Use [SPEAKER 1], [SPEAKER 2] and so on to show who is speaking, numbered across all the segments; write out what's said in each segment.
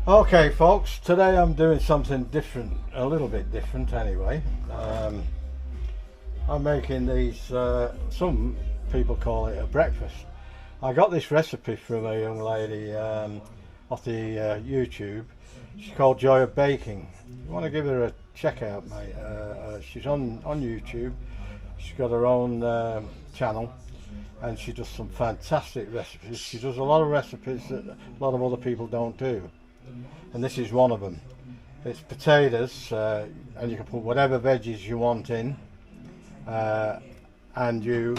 [SPEAKER 1] Okay folks, today I'm doing something different, a little bit different anyway. I'm making these, some people call it a breakfast. I got this recipe from a young lady off the YouTube. She's called Joy of Baking. You want to give her a check out, mate. She's on YouTube. She's got her own channel and she does some fantastic recipes. She does a lot of recipes that a lot of other people don't do. And this is one of them. It's potatoes, and you can put whatever veggies you want in, and you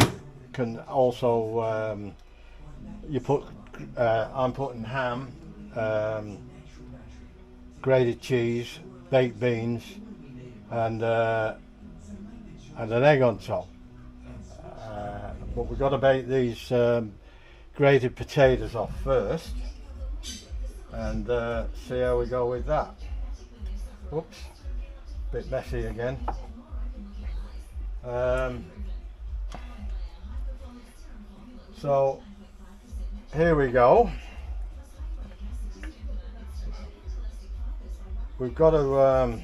[SPEAKER 1] can also I'm putting ham, grated cheese, baked beans, and an egg on top. But we've got to bake these grated potatoes off first, and see how we go with that. Whoops, bit messy again. So here we go. We've got to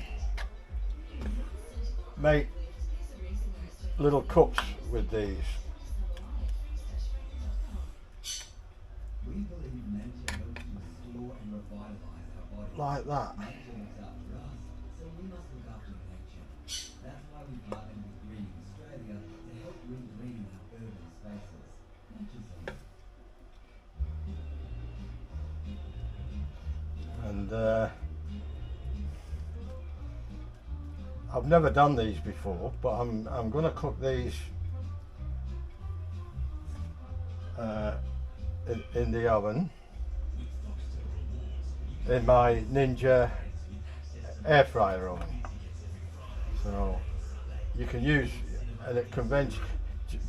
[SPEAKER 1] make little cups with these. Like that. And I've never done these before, but I'm going to cook these in the oven, in my Ninja air fryer oven. So you can use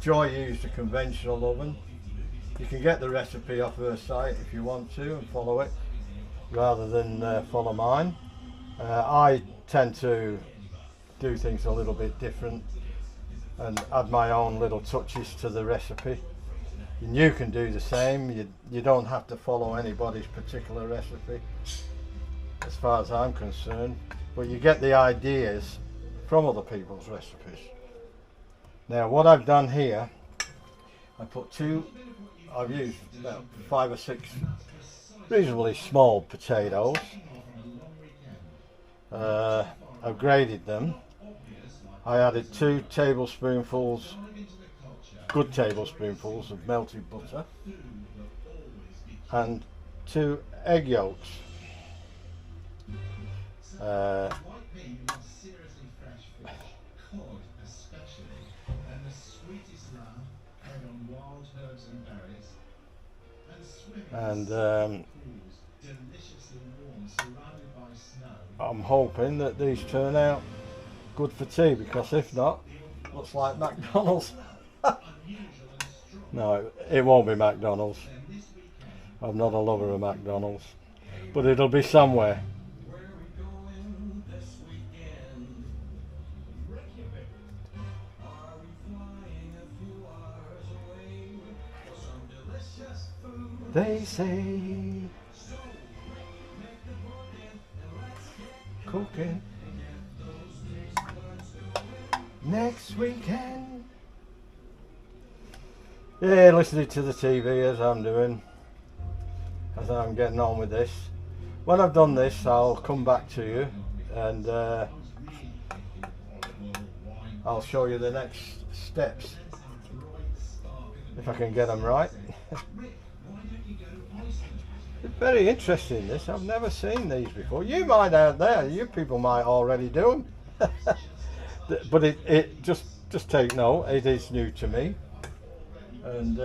[SPEAKER 1] Joy used a conventional oven. You can get the recipe off her site if you want to and follow it rather than follow mine. I tend to do things a little bit different and add my own little touches to the recipe. And you can do the same. You don't have to follow anybody's particular recipe as far as I'm concerned, but you get the ideas from other people's recipes. Now what I've done here, I've used about 5 or 6 reasonably small potatoes. I've grated them. I added 2 tablespoonfuls, good tablespoonfuls of melted butter, and 2 egg yolks. And I'm hoping that these turn out good for tea, because if not, looks like McDonald's. No, it won't be McDonald's. I'm not a lover of McDonald's, but it'll be somewhere. They say cooking next weekend. Yeah, listening to the TV as I'm doing, as I'm getting on with this. When I've done this, I'll come back to you and I'll show you the next steps, if I can get them right. It's very interesting, this. I've never seen these before. You might out there, you people might already do them. But it just take note, it is new to me. And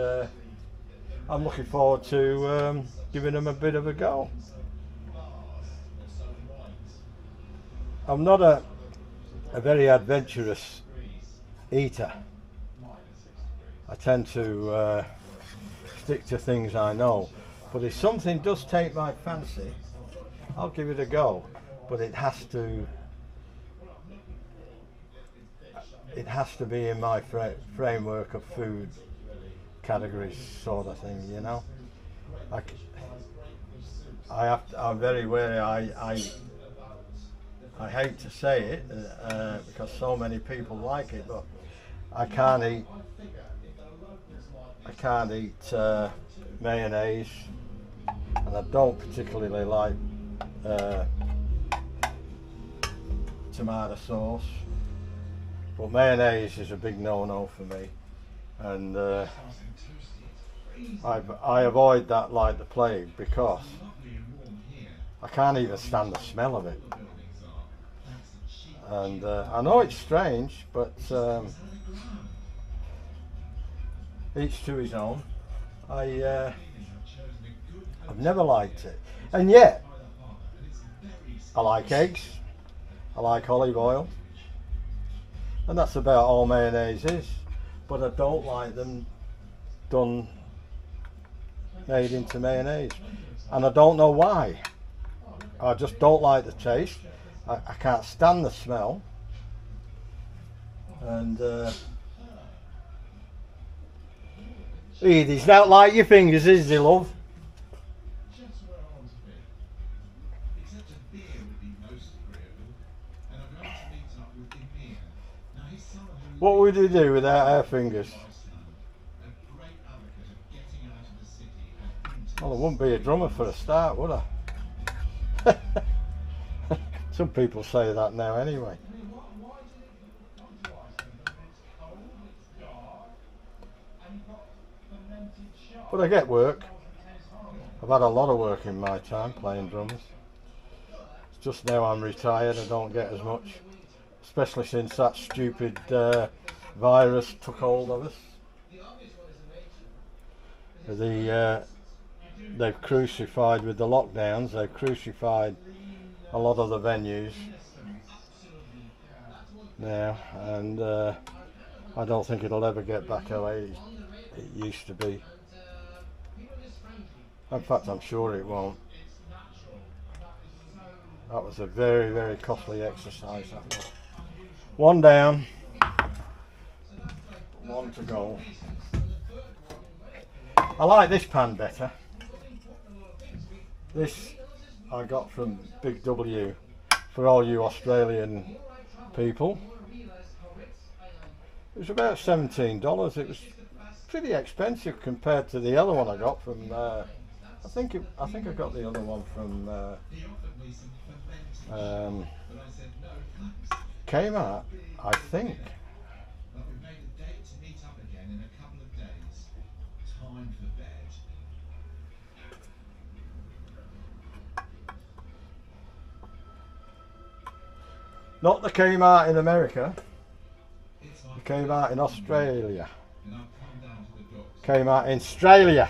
[SPEAKER 1] I'm looking forward to giving them a bit of a go. I'm not a very adventurous eater. I tend to stick to things I know. But if something does take my fancy, I'll give it a go. But it has to be in my framework of food categories, sort of thing, you know. I'm very wary. I hate to say it because so many people like it, but I can't eat mayonnaise, and I don't particularly like tomato sauce. But mayonnaise is a big no-no for me, and I avoid that like the plague because I can't even stand the smell of it. And I know it's strange, but each to his own. I've never liked it, and yet I like eggs, I like olive oil, and that's about all mayonnaise is. But I don't like them made into mayonnaise, and I don't know why. I just don't like the taste. I can't stand the smell, and Edie's not like your fingers, is he, love? What would he do without our fingers? Well, I wouldn't be a drummer for a start, would I? Some people say that now anyway. But I get work. I've had a lot of work in my time playing drums. It's just now I'm retired, I don't get as much. Especially since that stupid virus took hold of us. They've crucified, with the lockdowns, they've crucified a lot of the venues now, and I don't think it'll ever get back how it used to be. In fact, I'm sure it won't. That was a very, very costly exercise, that was. One down, one to go. I like this pan better. This I got from Big W for all you Australian people. It was about $17. It was pretty expensive compared to the other one I got from. I think I got the other one from Kmart, I think. Not the Kmart in America, the Kmart in Australia. Kmart in Australia.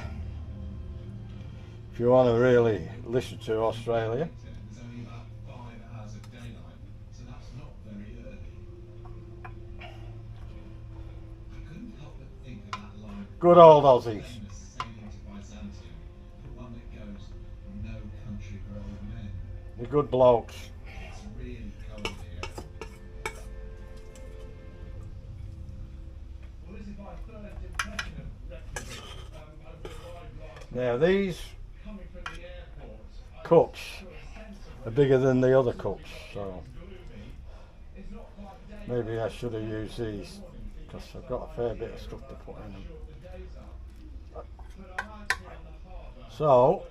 [SPEAKER 1] If you want to really listen to Australia. Good old Aussies. The good blokes. Now these cups are bigger than the other cups, so maybe I should have used these because I've got a fair bit of stuff to put in them. So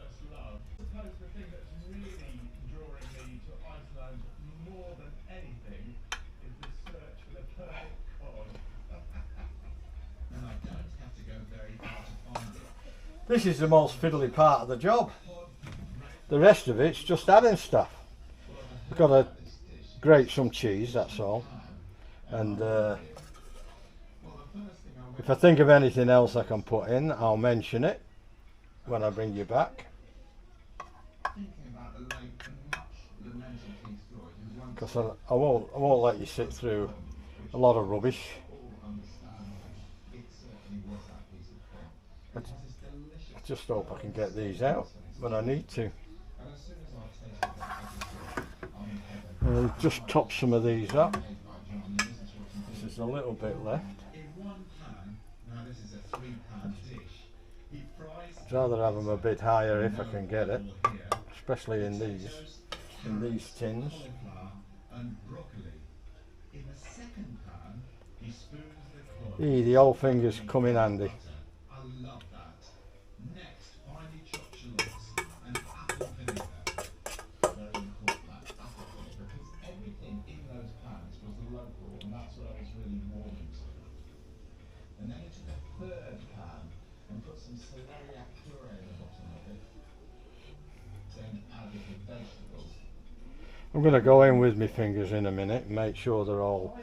[SPEAKER 1] this is the most fiddly part of the job. The rest of it's just adding stuff. I've got to grate some cheese, that's all. And if I think of anything else I can put in, I'll mention it when I bring you back. Because I won't let you sit through a lot of rubbish. I just hope I can get these out when I need to. I'll just top some of these up. This is a little bit left. I'd rather have them a bit higher if I can get it. especially in these tins. The old fingers come in handy. I'm going to go in with my fingers in a minute and make sure they're all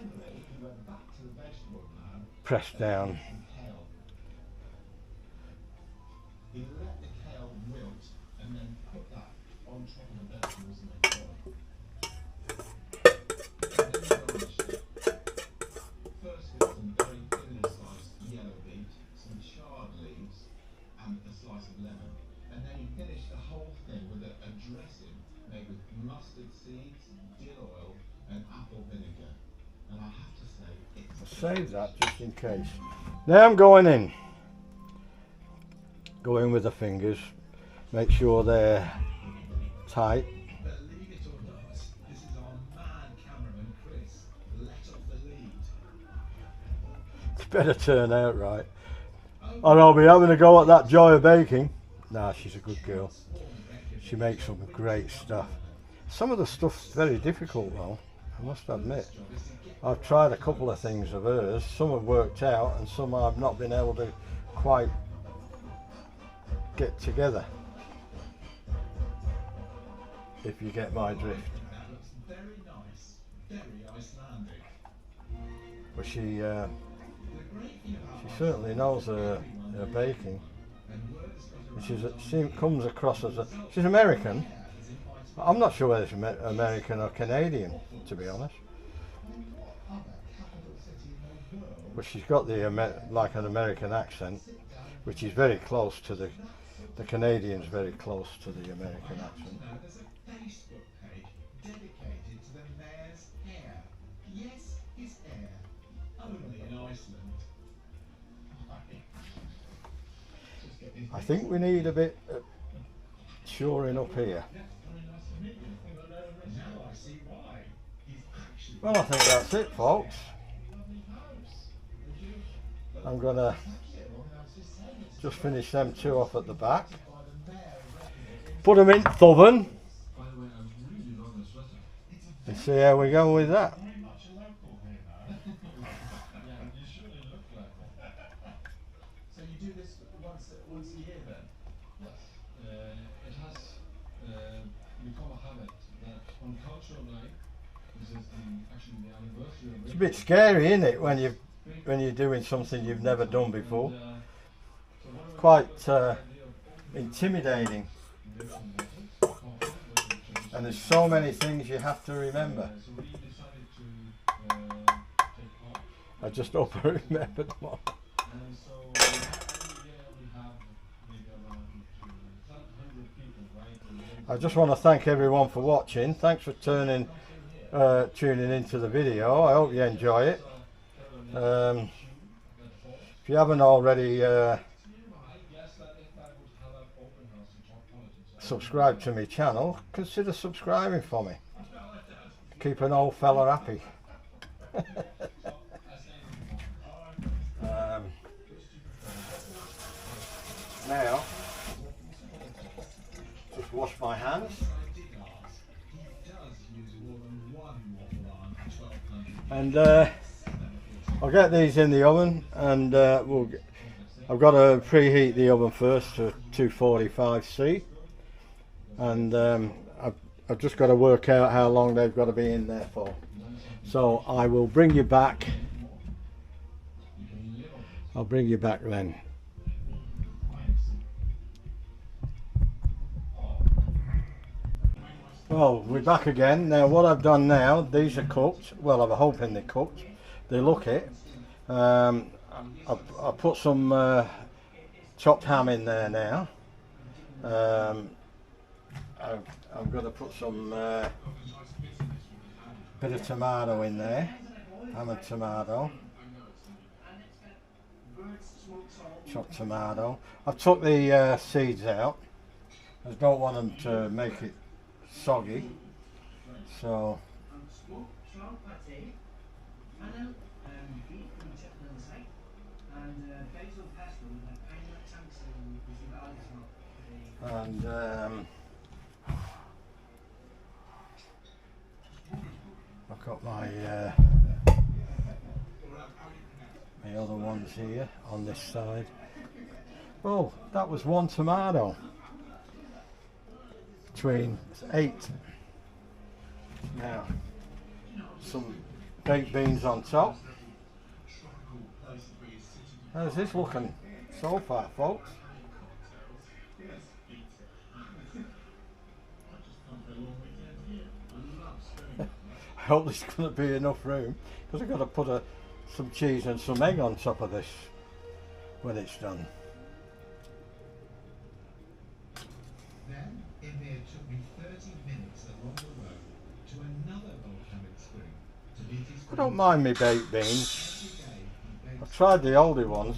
[SPEAKER 1] pressed down. Save that just in case. Now I'm going in. Go in with the fingers. Make sure they're tight. It's better turn out right. Or I'll be having a go at that Joy of Baking. Nah, she's a good girl. She makes some great stuff. Some of the stuff's very difficult though, I must admit. I've tried a couple of things of hers. Some have worked out and some I've not been able to quite get together. If you get my drift. But she certainly knows her baking. She comes across as she's American. I'm not sure whether she's American or Canadian, to be honest. But she's got the like an American accent, which is very close to the Canadian's very close to the American accent. I think we need a bit shoring up here. Well, I think that's it, folks. I'm gonna just finish them two off at the back. Put them in the oven and see how we go with that. It's a bit scary, isn't it, when you're doing something you've never done before? Quite intimidating. And there's so many things you have to remember. I just hope I remembered them all. I just want to thank everyone for watching. Thanks for tuning into the video. I hope you enjoy it. If you haven't already subscribed to my channel, consider subscribing for me. Keep an old fella happy. Now, just wash my hands. And I'll get these in the oven, and I've got to preheat the oven first to 245C, and I've just got to work out how long they've got to be in there for. So I will bring you back. I'll bring you back then. Well, we're back again. Now what I've done now, these are cooked. Well, I'm hoping they're cooked. They look it. I put some chopped ham in there now. I'm going to put some bit of tomato in there. Ham and tomato. Chopped tomato. I've took the seeds out. I don't want them to make it soggy, so and I've got my my other ones here on this side. Oh, that was one tomato between 8. Now some baked beans on top. How's this looking so far, folks? I hope there's going to be enough room, because I've got to put some cheese and some egg on top of this when it's done.
[SPEAKER 2] Then Emir took me 30 minutes along the road to another volcanic spring to meet his
[SPEAKER 1] I don't mind me baked beans. I've tried the older ones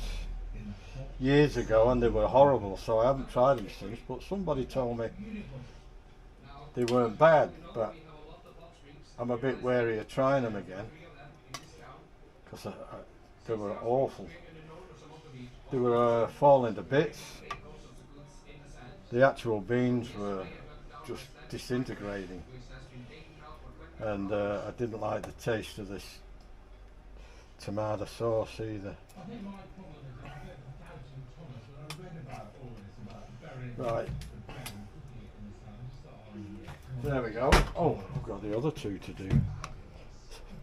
[SPEAKER 1] years ago and they were horrible, so I haven't tried them since, but somebody told me they weren't bad, but I'm a bit wary of trying them again because they were awful. They were falling to bits. The actual beans were just disintegrating, and I didn't like the taste of this tomato sauce either. Right, there we go. Oh, I've got the other two to do.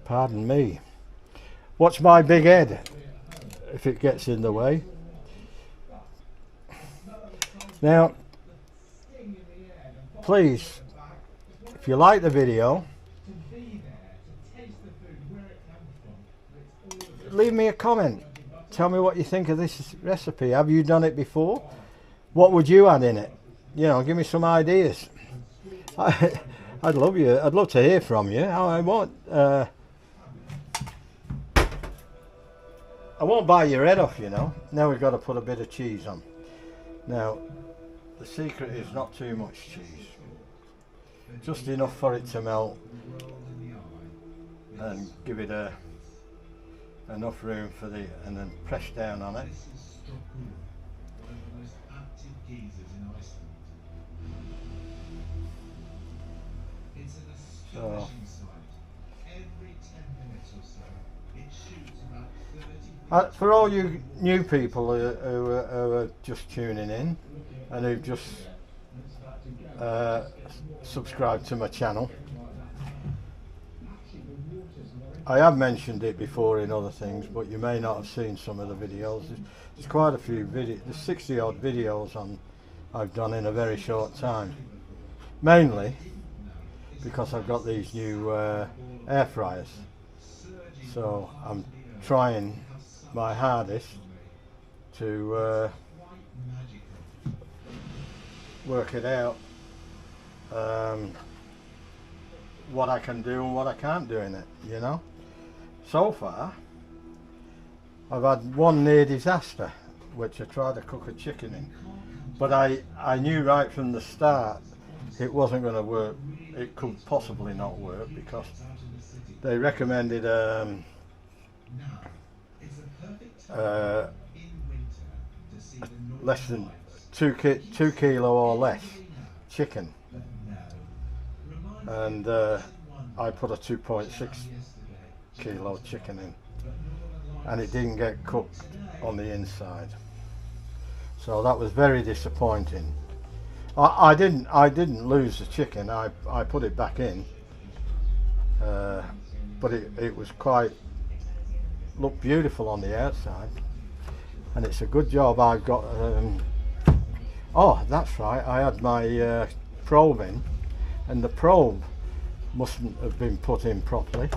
[SPEAKER 1] Pardon me. Watch my big head if it gets in the way. Now, please, if you like the video, leave me a comment. Tell me what you think of this recipe. Have you done it before? What would you add in it? You know, give me some ideas. I'd love to hear from you. I won't bite your head off, you know. Now we've got to put a bit of cheese on. Now, the secret is not too much cheese. Just enough for it to melt and give it enough room for and then press down on it. So, for all you new people who are just tuning in and who've just subscribed to my channel, I have mentioned it before in other things, but you may not have seen some of the videos. There's quite a few videos. There's 60 odd videos I've done in a very short time, mainly because I've got these new air fryers, so I'm trying my hardest to work it out, what I can do and what I can't do in it, you know. So far I've had one near disaster, which I tried to cook a chicken in, but I knew right from the start it wasn't going to work. It could possibly not work because they recommended less than 2 kilo or less chicken, and I put a 2.6 kilo chicken in, and it didn't get cooked on the inside, so that was very disappointing. I didn't lose the chicken. I put it back in, but it was looked beautiful on the outside, and it's a good job I've got. Oh, that's right. I had my probe in, and the probe mustn't have been put in properly.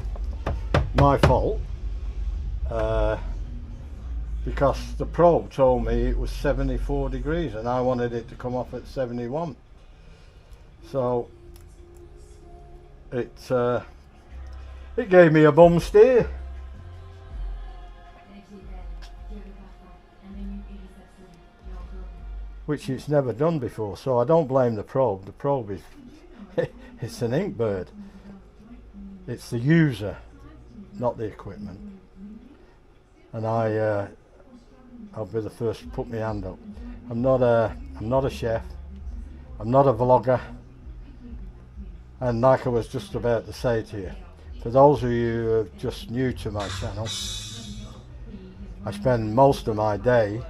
[SPEAKER 1] My fault, because the probe told me it was 74 degrees and I wanted it to come off at 71. So it gave me a bum steer. which it's never done before. So I don't blame the probe. The probe is it's an ink bird. It's the user, not the equipment. And I'll be the first to put my hand up. I'm not a chef. I'm not a vlogger. And like I was just about to say to you, for those of you who are just new to my channel, I spend most of my day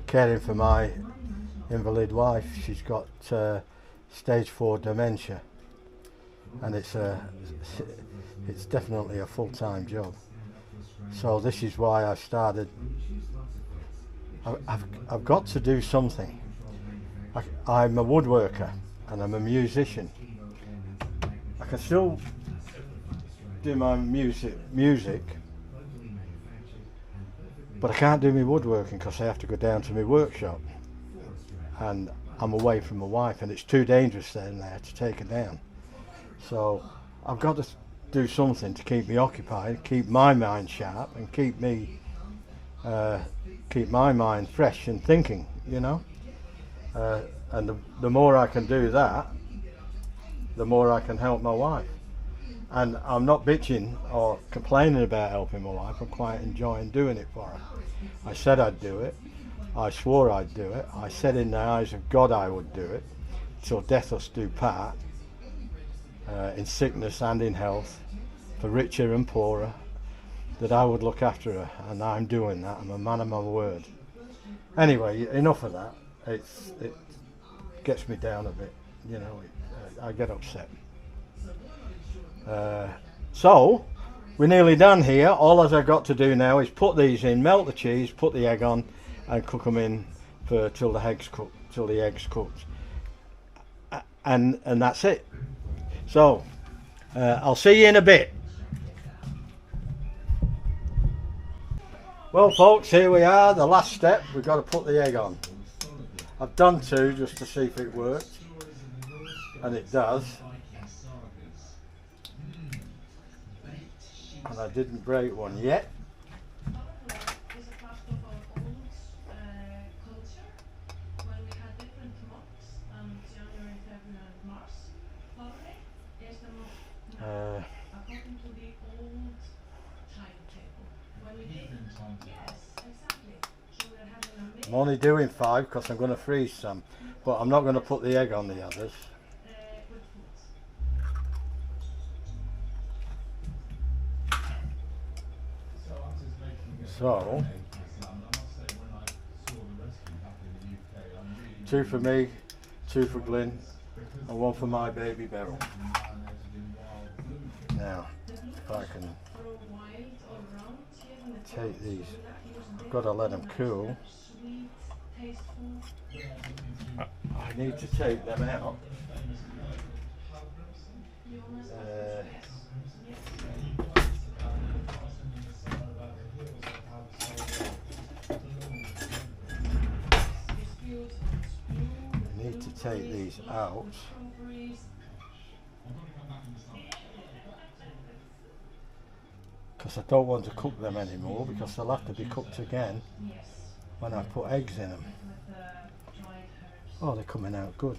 [SPEAKER 1] caring for my invalid wife. She's got stage 4 dementia, and it's definitely a full-time job. So this is why I started. I've got to do something. I'm a woodworker and I'm a musician. I can still do my music, but I can't do my woodworking because I have to go down to my workshop, and I'm away from my wife, and it's too dangerous down there to take her down. So I've got to do something to keep me occupied, keep my mind sharp, and keep my mind fresh and thinking, you know. And the more I can do that, the more I can help my wife. And I'm not bitching or complaining about helping my wife. I'm quite enjoying doing it for her. I said I'd do it. I swore I'd do it. I said in the eyes of God I would do it, till death us do part, in sickness and in health, for richer and poorer, that I would look after her, and I'm doing that. I'm a man of my word. Anyway, enough of that. It gets me down a bit, you know. I get upset. So we're nearly done here. All I've got to do now is put these in, melt the cheese, put the egg on, and cook them in till the eggs cooked, and that's it. So I'll see you in a bit. Well folks, here we are, the last step. We've got to put the egg on. I've done 2 just to see if it worked, and it does. And I didn't break one yet. I'm only doing 5 because I'm going to freeze some, but I'm not going to put the egg on the others. So 2 for me, 2 for Glyn, and 1 for my baby Beryl. Now, if I can take these, I've got to let them cool. I need to take them out. I need to take these out. Because I don't want to cook them anymore, because they'll have to be cooked again when I put eggs in them. Oh, they're coming out good.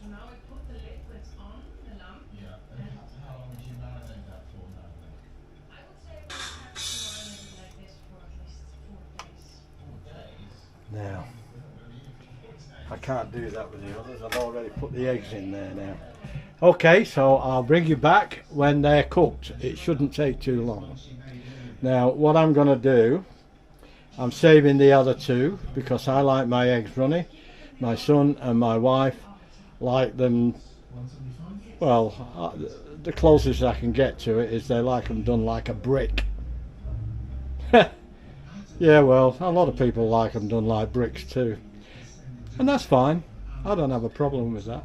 [SPEAKER 1] So now I put the liquids on the lamp. Yeah. And how long would you marinate that for now then? I would say we have to marinate it like this for at least 4 days. 4 days? Now, I can't do that with the others. I've already put the eggs in there now. Okay, so I'll bring you back when they're cooked. It shouldn't take too long. Now, what I'm going to do, I'm saving the other 2 because I like my eggs runny. My son and my wife like them, well, the closest I can get to it is they like them done like a brick. Yeah, well, a lot of people like them done like bricks too. And that's fine. I don't have a problem with that.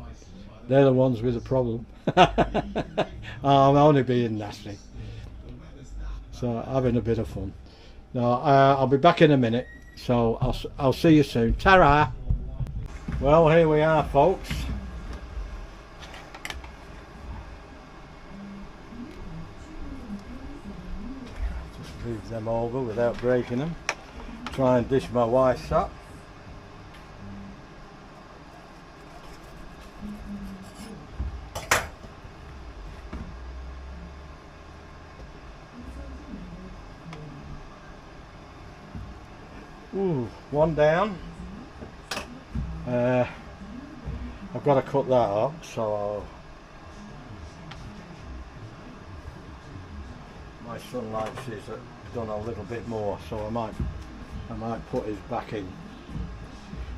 [SPEAKER 1] They're the ones with a problem. I'm only being nasty. So, having a bit of fun. Now, I'll be back in a minute. So, I'll see you soon. Ta-ra! Well, here we are, folks. Just move them over without breaking them. Try and dish my wife's up. Ooh, one down. I've got to cut that up, so my son likes his done a little bit more, so I might put his back in.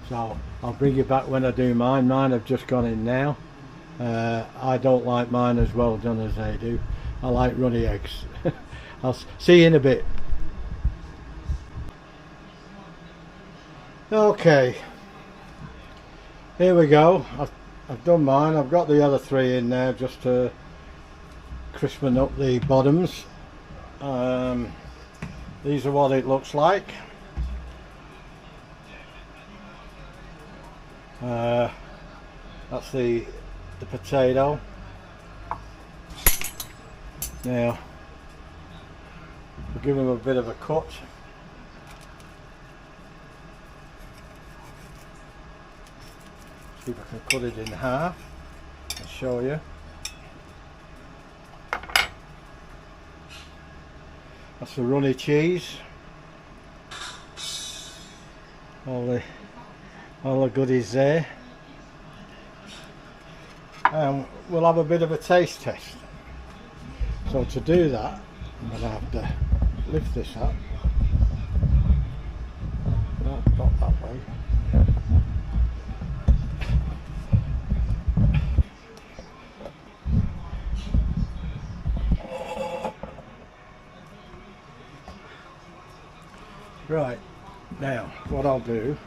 [SPEAKER 1] So I'll bring you back when I do mine. Mine have just gone in now. I don't like mine as well done as they do. I like runny eggs. I'll see you in a bit. Okay, here we go. I've done mine. I've got the other three in there just to crispen up the bottoms. These are what it looks like. That's the potato. Now we'll give them a bit of a cut. See if I can cut it in half and show you. That's the runny cheese. All the goodies there. And we'll have a bit of a taste test. So to do that, I'm going to have to lift this up. No, not that way. Right, now what I'll do,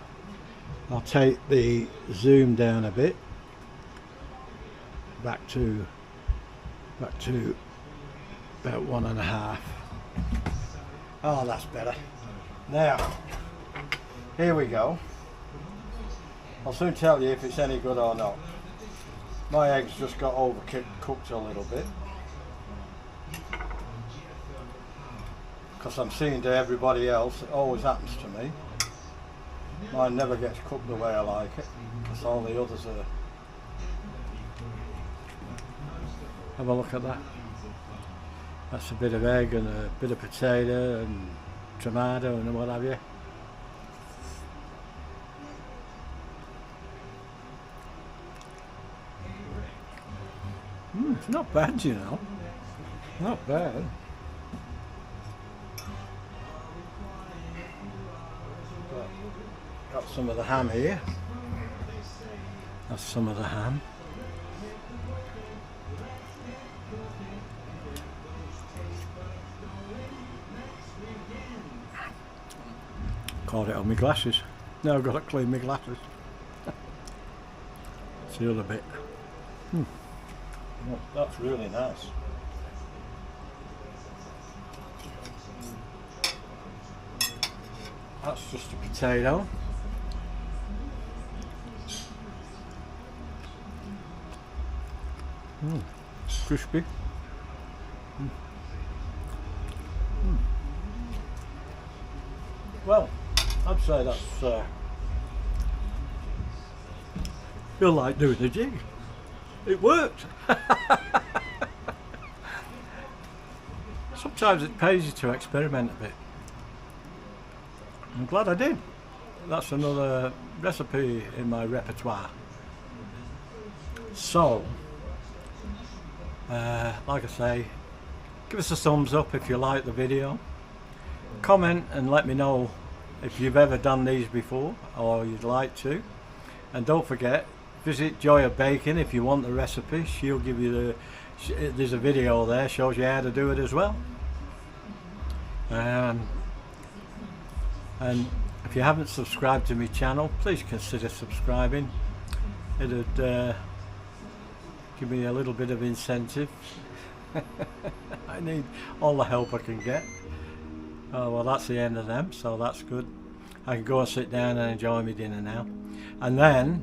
[SPEAKER 1] I'll take the zoom down a bit, back to about 1.5. Oh, that's better. Now, here we go. I'll soon tell you if it's any good or not. My eggs just got overcooked a little bit, because I'm seeing to everybody else, it always happens to me. Mine never gets cooked the way I like it, because all the others are. Have a look at that. That's a bit of egg and a bit of potato and tomato and what have you. It's not bad, you know. Not bad. Got some of the ham here. That's some of the ham. Caught it on my glasses. Now I've got to clean my glasses. It's the other bit. That's really nice. That's just a potato. Crispy. Well, I'd say that's feel like doing the jig. It worked. Sometimes it pays you to experiment a bit. I'm glad I did. That's another recipe in my repertoire. So, like I say, give us a thumbs up if you like the video. Comment and let me know if you've ever done these before or you'd like to. And don't forget, visit Joy of Baking if you want the recipe. She'll give you there's a video there, shows you how to do it as well. And if you haven't subscribed to my channel, please consider subscribing. It'd give me a little bit of incentive. I need all the help I can get. Oh, well, that's the end of them, so that's good. I can go and sit down and enjoy my dinner now. And then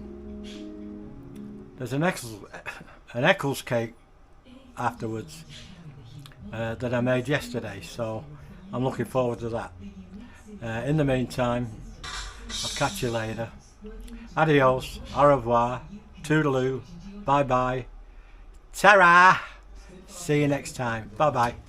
[SPEAKER 1] there's an Eccles cake afterwards that I made yesterday, so I'm looking forward to that. In the meantime, I'll catch you later. Adios, au revoir, toodaloo. Bye bye. Ta-ra. See you next time. Bye bye.